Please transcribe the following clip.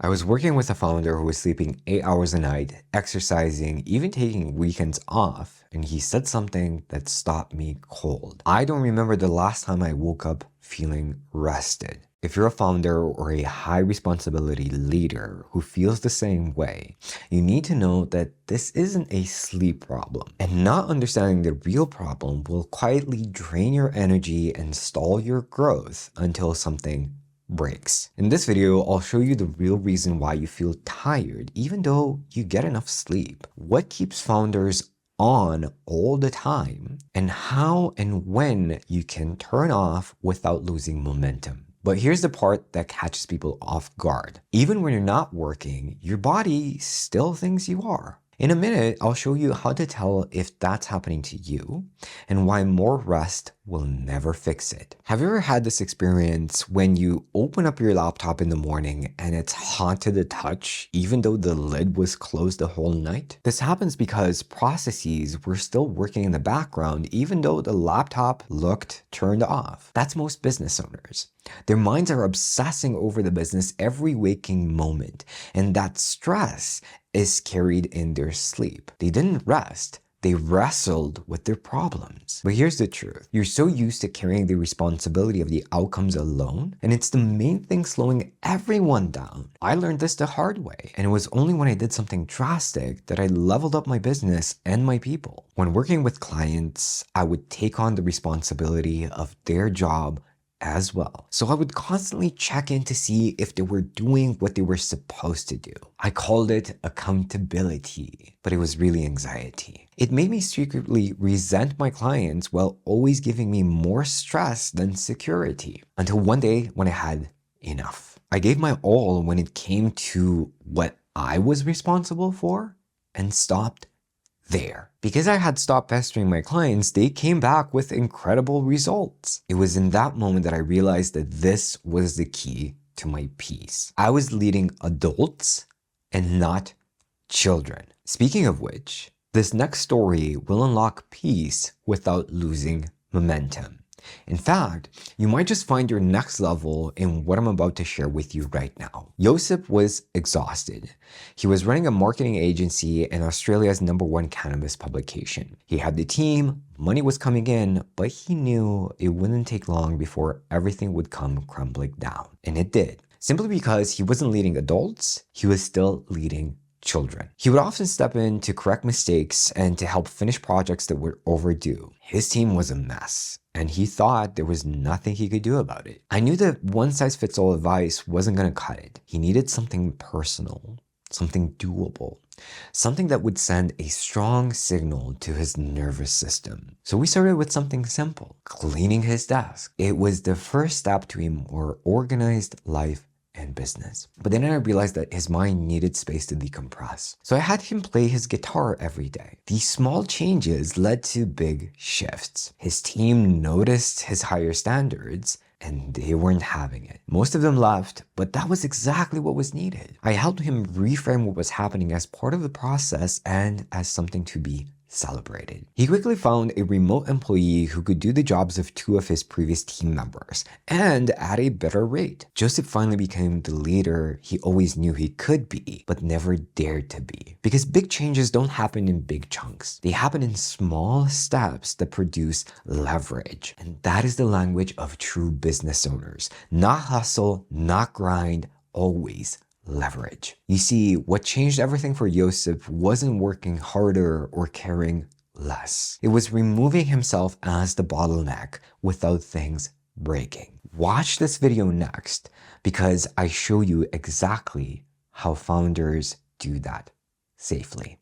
I was working with a founder who was sleeping 8 hours a night, exercising, even taking weekends off, and he said something that stopped me cold. I don't remember the last time I woke up feeling rested. If you're a founder or a high responsibility leader who feels the same way, you need to know that this isn't a sleep problem. And not understanding the real problem will quietly drain your energy and stall your growth until something breaks. In this video, I'll show you the real reason why you feel tired even though you get enough sleep, what keeps founders on all the time, and how and when you can turn off without losing momentum. But here's the part that catches people off guard. Even when you're not working, your body still thinks you are. In a minute, I'll show you how to tell if that's happening to you and why more rest will never fix it. Have you ever had this experience when you open up your laptop in the morning and it's hot to the touch even though the lid was closed the whole night? This happens because processes were still working in the background even though the laptop looked turned off. That's most business owners. Their minds are obsessing over the business every waking moment, and that stress is carried in their sleep. They didn't rest. They wrestled with their problems. But here's the truth. You're so used to carrying the responsibility of the outcomes alone, and it's the main thing slowing everyone down. I learned this the hard way, and it was only when I did something drastic that I leveled up my business and my people. When working with clients, I would take on the responsibility of their job as well. So I would constantly check in to see if they were doing what they were supposed to do. I called it accountability, but it was really anxiety. It made me secretly resent my clients while always giving me more stress than security. Until one day when I had enough. I gave my all when it came to what I was responsible for and stopped there. Because I had stopped pestering my clients, they came back with incredible results. It was in that moment that I realized that this was the key to my peace. I was leading adults and not children. Speaking of which, this next story will unlock peace without losing momentum. In fact, you might just find your next level in what I'm about to share with you right now. Josip was exhausted. He was running a marketing agency and Australia's #1 cannabis publication. He had the team, money was coming in, but he knew it wouldn't take long before everything would come crumbling down. And it did. Simply because he wasn't leading adults, he was still leading children. He would often step in to correct mistakes and to help finish projects that were overdue. His team was a mess, and he thought there was nothing he could do about it. I knew that one-size-fits-all advice wasn't going to cut it. He needed something personal, something doable, something that would send a strong signal to his nervous system. So we started with something simple, cleaning his desk. It was the first step to a more organized life and business. But then I realized that his mind needed space to decompress. So I had him play his guitar every day. These small changes led to big shifts. His team noticed his higher standards and they weren't having it. Most of them left, but that was exactly what was needed. I helped him reframe what was happening as part of the process and as something to be celebrated. He quickly found a remote employee who could do the jobs of 2 of his previous team members, and at a better rate. Josip finally became the leader he always knew he could be, but never dared to be. Because big changes don't happen in big chunks. They happen in small steps that produce leverage. And that is the language of true business owners. Not hustle, not grind, always leverage. You see, what changed everything for Josip wasn't working harder or caring less. It was removing himself as the bottleneck without things breaking. Watch this video next because I show you exactly how founders do that safely.